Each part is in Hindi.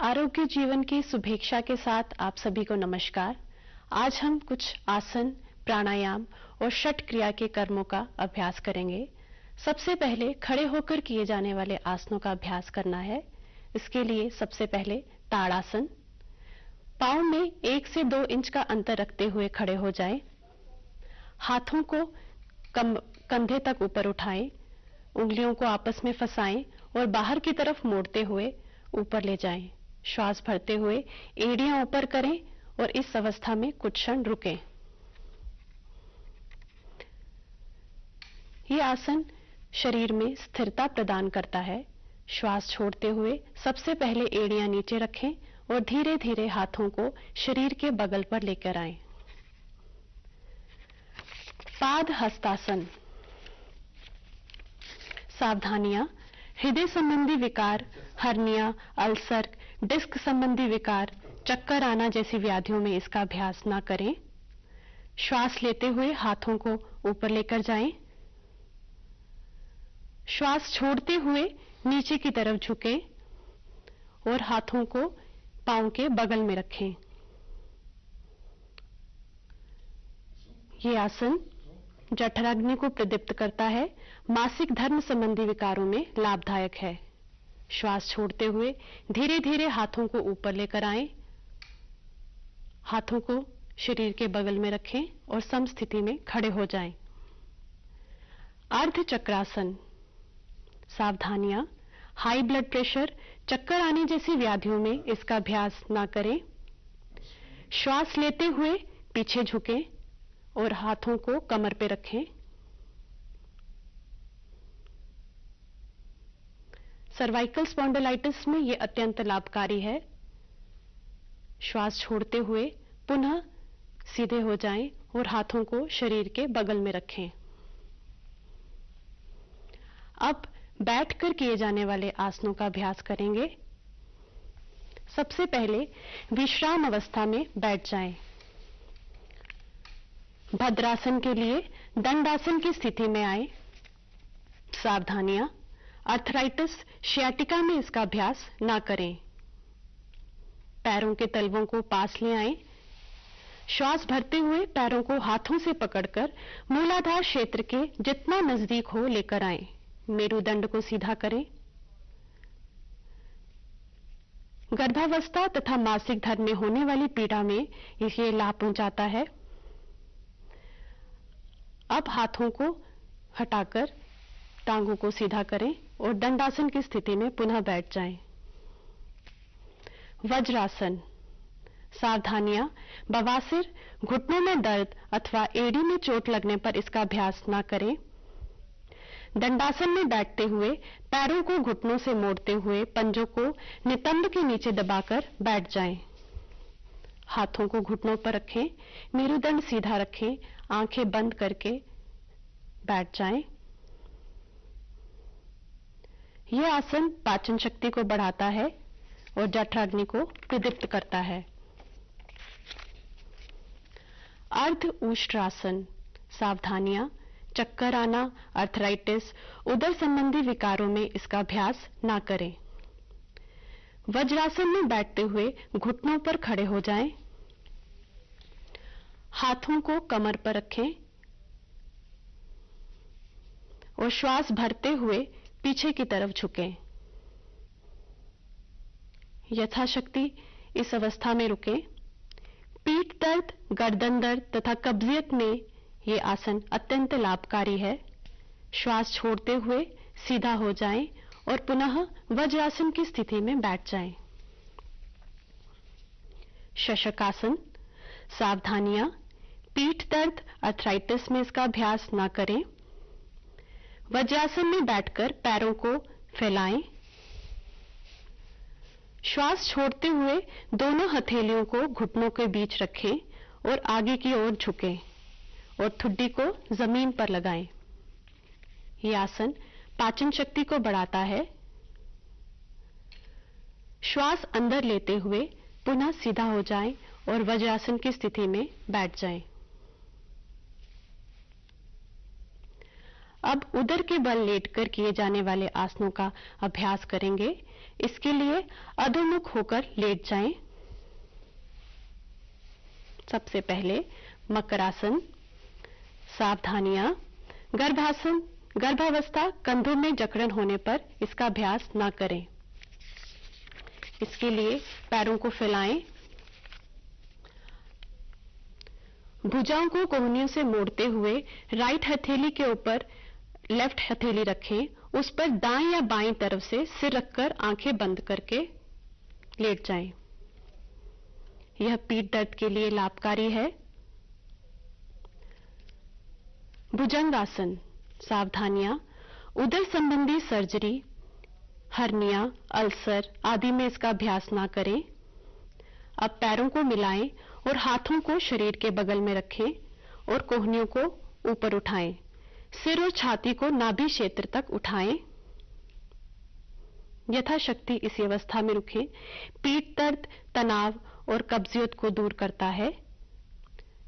आरोग्य जीवन की शुभेच्छा के साथ आप सभी को नमस्कार। आज हम कुछ आसन, प्राणायाम और षट क्रिया के कर्मों का अभ्यास करेंगे। सबसे पहले खड़े होकर किए जाने वाले आसनों का अभ्यास करना है। इसके लिए सबसे पहले ताड़ासन। पांव में 1 से 2 इंच का अंतर रखते हुए खड़े हो जाएं। हाथों को कंधे तक ऊपर उठाएं, उंगलियों को आपस में फंसाएं और बाहर की तरफ मोड़ते हुए ऊपर ले जाएं। श्वास भरते हुए एड़ियां ऊपर करें और इस अवस्था में कुछ क्षण रुकें। ये आसन शरीर में स्थिरता प्रदान करता है। श्वास छोड़ते हुए सबसे पहले एड़ियां नीचे रखें और धीरे धीरे हाथों को शरीर के बगल पर लेकर आएं। पाद हस्तासन। सावधानियां: हृदय संबंधी विकार, हर्निया, अल्सर, डिस्क संबंधी विकार, चक्कर आना जैसी व्याधियों में इसका अभ्यास ना करें। श्वास लेते हुए हाथों को ऊपर लेकर जाएं। श्वास छोड़ते हुए नीचे की तरफ झुकें और हाथों को पांव के बगल में रखें। ये आसन जठराग्नि को प्रदीप्त करता है, मासिक धर्म संबंधी विकारों में लाभदायक है। श्वास छोड़ते हुए धीरे धीरे हाथों को ऊपर लेकर आएं। हाथों को शरीर के बगल में रखें और समस्थिति में खड़े हो जाएं। अर्ध चक्रासन। सावधानियां: हाई ब्लड प्रेशर, चक्कर आने जैसी व्याधियों में इसका अभ्यास ना करें। श्वास लेते हुए पीछे झुकें और हाथों को कमर पे रखें। सर्वाइकल स्पॉन्डिलाइटिस में यह अत्यंत लाभकारी है। श्वास छोड़ते हुए पुनः सीधे हो जाएं और हाथों को शरीर के बगल में रखें। अब बैठकर किए जाने वाले आसनों का अभ्यास करेंगे। सबसे पहले विश्राम अवस्था में बैठ जाएं। भद्रासन के लिए दंडासन की स्थिति में आए। सावधानियां: आर्थराइटिस, शियाटिका में इसका अभ्यास ना करें। पैरों के तलवों को पास ले आएं। श्वास भरते हुए पैरों को हाथों से पकड़कर मूलाधार क्षेत्र के जितना नजदीक हो लेकर आएं। मेरुदंड को सीधा करें। गर्भावस्था तथा मासिक धर्म में होने वाली पीड़ा में ये लाभ पहुंचाता है। अब हाथों को हटाकर टांगों को सीधा करें और दंडासन की स्थिति में पुनः बैठ जाएं। वज्रासन। सावधानियां: बवासीर, घुटनों में दर्द अथवा एड़ी में चोट लगने पर इसका अभ्यास ना करें। दंडासन में बैठते हुए पैरों को घुटनों से मोड़ते हुए पंजों को नितंब के नीचे दबाकर बैठ जाएं। हाथों को घुटनों पर रखें, मेरुदंड सीधा रखें, आंखें बंद करके बैठ जाएं। यह आसन पाचन शक्ति को बढ़ाता है और जठराग्नि को प्रदीप्त करता है। अर्ध उष्ट्रासन। सावधानियां: चक्कर आना, आर्थराइटिस, उदर संबंधी विकारों में इसका अभ्यास ना करें। वज्रासन में बैठते हुए घुटनों पर खड़े हो जाएं। हाथों को कमर पर रखें और श्वास भरते हुए पीछे की तरफ झुकें। यथाशक्ति इस अवस्था में रुकें। पीठ दर्द, गर्दन दर्द तथा कब्जियत में ये आसन अत्यंत लाभकारी है। श्वास छोड़ते हुए सीधा हो जाएं और पुनः वज्रासन की स्थिति में बैठ जाएं। शशकासन। सावधानियां: पीठ दर्द, आर्थराइटिस में इसका अभ्यास ना करें। वज्रासन में बैठकर पैरों को फैलाएं। श्वास छोड़ते हुए दोनों हथेलियों को घुटनों के बीच रखें और आगे की ओर झुकें और ठुड्डी को जमीन पर लगाएं। यह आसन पाचन शक्ति को बढ़ाता है। श्वास अंदर लेते हुए पुनः सीधा हो जाएं और वज्रासन की स्थिति में बैठ जाएं। अब उदर के बल लेटकर किए जाने वाले आसनों का अभ्यास करेंगे। इसके लिए अधोमुख होकर लेट जाएं। सबसे पहले मकरासन। सावधानियां, गर्भासन, गर्भावस्था कंधों में जकड़न होने पर इसका अभ्यास ना करें। इसके लिए पैरों को फैलाएं, भुजाओं को कोहनियों से मोड़ते हुए राइट हथेली के ऊपर लेफ्ट हथेली रखें। उस पर दाएं या बाएं तरफ से सिर रखकर आंखें बंद करके लेट जाएं। यह पीठ दर्द के लिए लाभकारी है। भुजंगासन। सावधानियां, उदर संबंधी सर्जरी, हर्निया, अल्सर आदि में इसका अभ्यास ना करें। अब पैरों को मिलाएं और हाथों को शरीर के बगल में रखें और कोहनियों को ऊपर उठाएं। सिर और छाती को नाभि क्षेत्र तक उठाएं। यथाशक्ति इसी अवस्था में रुकें। पीठ दर्द, तनाव और कब्जियत को दूर करता है।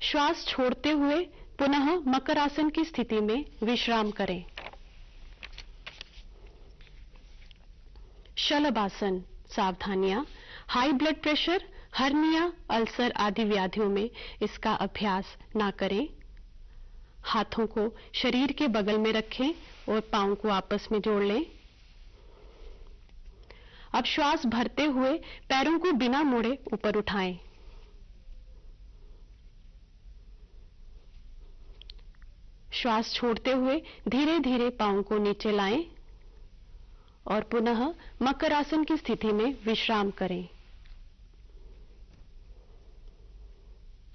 श्वास छोड़ते हुए पुनः मकर आसन की स्थिति में विश्राम करें। शलभासन। सावधानियां, high blood pressure, hernia, ulcer आदि व्याधियों में इसका अभ्यास ना करें। हाथों को शरीर के बगल में रखें और पांव को आपस में जोड़ लें। अब श्वास भरते हुए पैरों को बिना मोड़े ऊपर उठाएं। श्वास छोड़ते हुए धीरे धीरे पांव को नीचे लाएं और पुनः मकर आसन की स्थिति में विश्राम करें।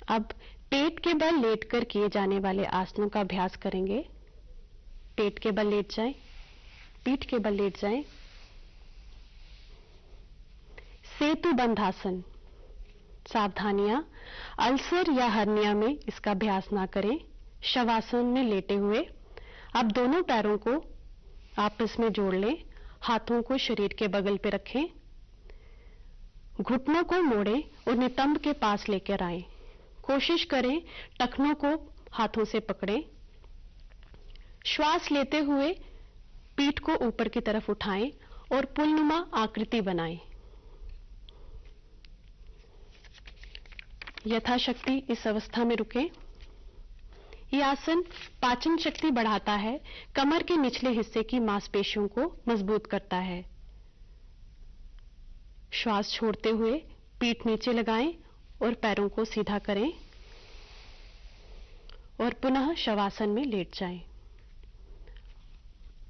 अब पेट के बल लेटकर किए जाने वाले आसनों का अभ्यास करेंगे। पेट के बल लेट जाएं, पीठ के बल लेट जाएं। सेतु बंधासन। सावधानियां, अल्सर या हर्निया में इसका अभ्यास ना करें। शवासन में लेटे हुए अब दोनों पैरों को आपस में जोड़ लें। हाथों को शरीर के बगल पे रखें। घुटनों को मोड़ें और नितंब के पास लेकर आएं। कोशिश करें टखनों को हाथों से पकड़ें। श्वास लेते हुए पीठ को ऊपर की तरफ उठाएं और पुलनुमा आकृति बनाएं। यथाशक्ति इस अवस्था में रुकें। यह आसन पाचन शक्ति बढ़ाता है, कमर के निचले हिस्से की मांसपेशियों को मजबूत करता है। श्वास छोड़ते हुए पीठ नीचे लगाएं और पैरों को सीधा करें और पुनः शवासन में लेट जाएं।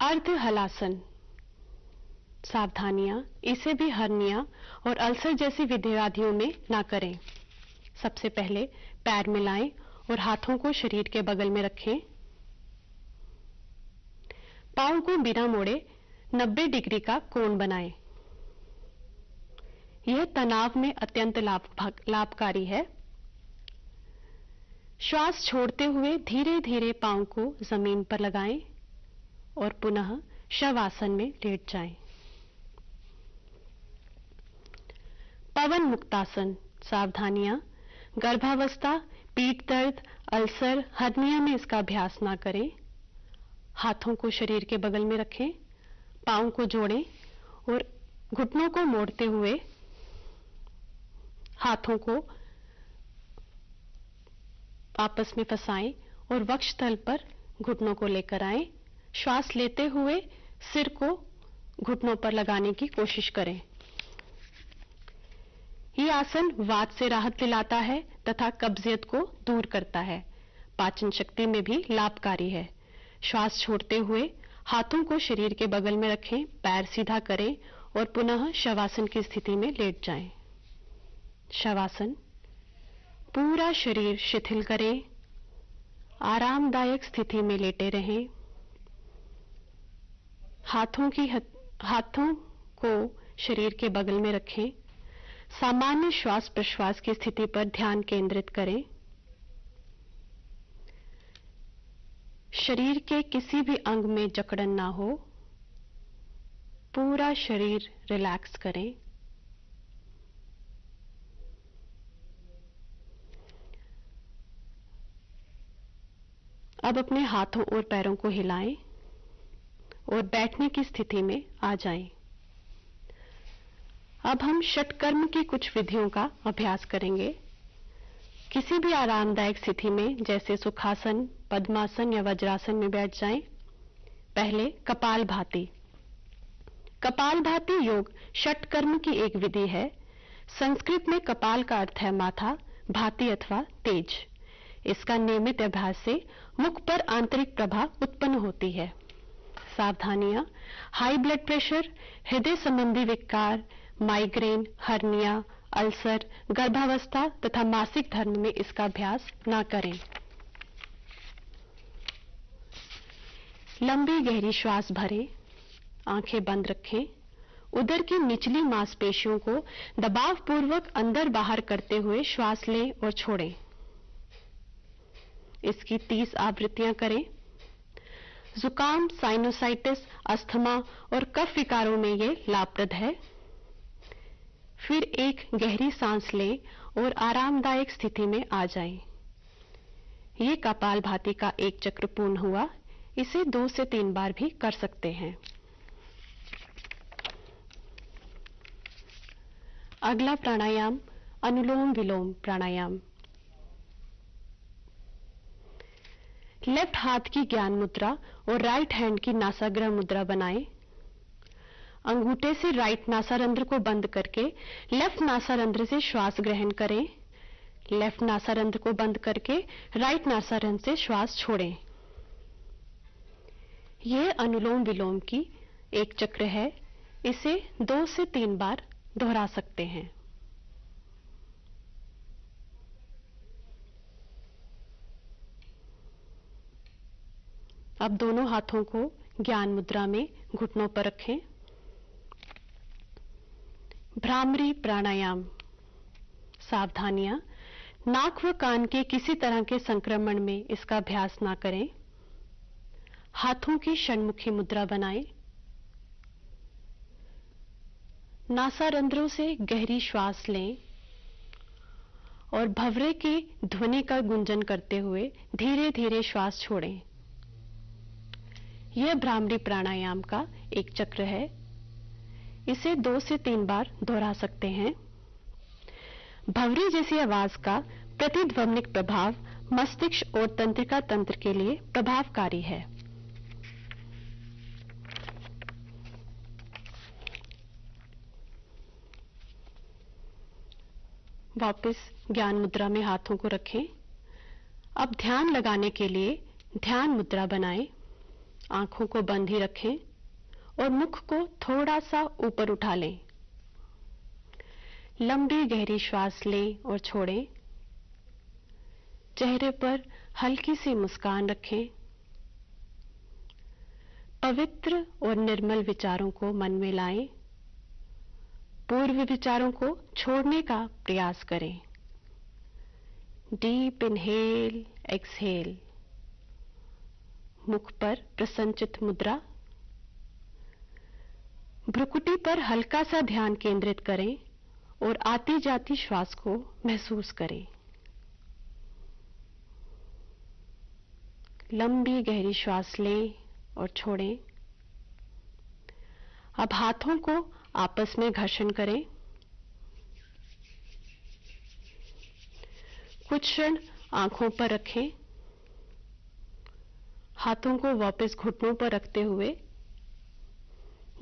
अर्ध हलासन। सावधानियां, इसे भी हर्निया और अल्सर जैसी व्याधियों में ना करें। सबसे पहले पैर मिलाएं और हाथों को शरीर के बगल में रखें। पांव को बिना मोड़े 90 डिग्री का कोण बनाएं। यह तनाव में अत्यंत लाभकारी है। श्वास छोड़ते हुए धीरे धीरे पांव को जमीन पर लगाएं और पुनः शवासन में लेट जाएं। पवन मुक्तासन। सावधानियां, गर्भावस्था, पीठ दर्द, अल्सर, हर्निया में इसका अभ्यास ना करें। हाथों को शरीर के बगल में रखें, पांव को जोड़ें और घुटनों को मोड़ते हुए हाथों को आपस में फंसाएं और वक्षस्थल पर घुटनों को लेकर आएं। श्वास लेते हुए सिर को घुटनों पर लगाने की कोशिश करें। यह आसन वात से राहत दिलाता है तथा कब्जियत को दूर करता है। पाचन शक्ति में भी लाभकारी है। श्वास छोड़ते हुए हाथों को शरीर के बगल में रखें, पैर सीधा करें और पुनः शवासन की स्थिति में लेट जाएं। शवासन। पूरा शरीर शिथिल करें, आरामदायक स्थिति में लेटे रहें। हाथों को शरीर के बगल में रखें। सामान्य श्वास प्रश्वास की स्थिति पर ध्यान केंद्रित करें। शरीर के किसी भी अंग में जकड़न ना हो। पूरा शरीर रिलैक्स करें। अब अपने हाथों और पैरों को हिलाएं। और बैठने की स्थिति में आ जाएं। अब हम षटकर्म की कुछ विधियों का अभ्यास करेंगे। किसी भी आरामदायक स्थिति में जैसे सुखासन, पद्मासन या वज्रासन में बैठ जाएं। पहले कपालभाति। कपालभाति योग षटकर्म की एक विधि है। संस्कृत में कपाल का अर्थ है माथा, भाति अथवा तेज। इसका नियमित अभ्यास से मुख पर आंतरिक प्रभाव उत्पन्न होती है। सावधानियां: हाई ब्लड प्रेशर, हृदय संबंधी विकार, माइग्रेन, हर्निया, अल्सर, गर्भावस्था तथा मासिक धर्म में इसका अभ्यास ना करें। लंबी गहरी श्वास भरें, आंखें बंद रखें। उदर की निचली मांसपेशियों को दबाव पूर्वक अंदर बाहर करते हुए श्वास लें और छोड़ें। इसकी 30 आवृत्तियां करें। जुकाम, साइनोसाइटिस, अस्थमा और कफ विकारों में ये लाभप्रद है। फिर एक गहरी सांस लें और आरामदायक स्थिति में आ जाएं। ये कपालभाति का एक चक्र पूर्ण हुआ। इसे 2 से 3 बार भी कर सकते हैं। अगला प्राणायाम अनुलोम विलोम प्राणायाम। लेफ्ट हाथ की ज्ञान मुद्रा और राइट हैंड की नासाग्र मुद्रा बनाएं। अंगूठे से राइट नासारंध्र को बंद करके लेफ्ट नासारंध्र से श्वास ग्रहण करें। लेफ्ट नासारंध्र को बंद करके राइट नासारंध्र से श्वास छोड़ें। यह अनुलोम विलोम की एक चक्र है। इसे 2 से 3 बार दोहरा सकते हैं। अब दोनों हाथों को ज्ञान मुद्रा में घुटनों पर रखें। भ्रामरी प्राणायाम। सावधानियां: नाक व कान के किसी तरह के संक्रमण में इसका अभ्यास ना करें। हाथों की षण्मुखी मुद्रा बनाएं। नासारंध्रों से गहरी श्वास लें और भंवरे की ध्वनि का गुंजन करते हुए धीरे धीरे श्वास छोड़ें। यह भ्रामरी प्राणायाम का एक चक्र है। इसे 2 से 3 बार दोहरा सकते हैं। भंवरी जैसी आवाज का प्रतिध्वनिक प्रभाव मस्तिष्क और तंत्रिका तंत्र के लिए प्रभावकारी है। वापस ज्ञान मुद्रा में हाथों को रखें। अब ध्यान लगाने के लिए ध्यान मुद्रा बनाएं। आंखों को बंद ही रखें और मुख को थोड़ा सा ऊपर उठा लें। लंबी गहरी श्वास लें और छोड़ें। चेहरे पर हल्की सी मुस्कान रखें। पवित्र और निर्मल विचारों को मन में लाएं। पूर्व विचारों को छोड़ने का प्रयास करें। Deep inhale, exhale. मुख पर प्रसन्नचित मुद्रा। भ्रुकुटी पर हल्का सा ध्यान केंद्रित करें और आती जाती श्वास को महसूस करें। लंबी गहरी श्वास लें और छोड़ें। अब हाथों को आपस में घर्षण करें। कुछ क्षण आंखों पर रखें। हाथों को वापस घुटनों पर रखते हुए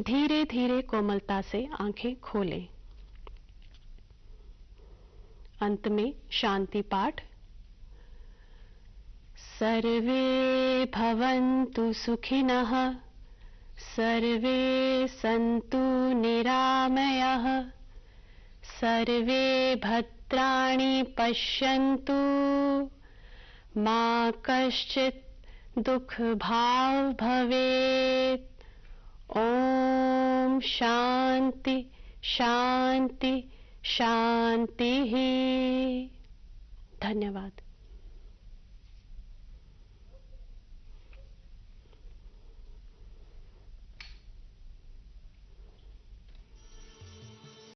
धीरे धीरे कोमलता से आंखें खोलें। अंत में शांति पाठ। सर्वे भवन्तु सुखिनः, सर्वे सन्तु निरामयाः, सर्वे भद्राणि पश्यन्तु, मा कश्चित् दुख भाव भवेत्। ओम शांति शांति शांति। धन्यवाद।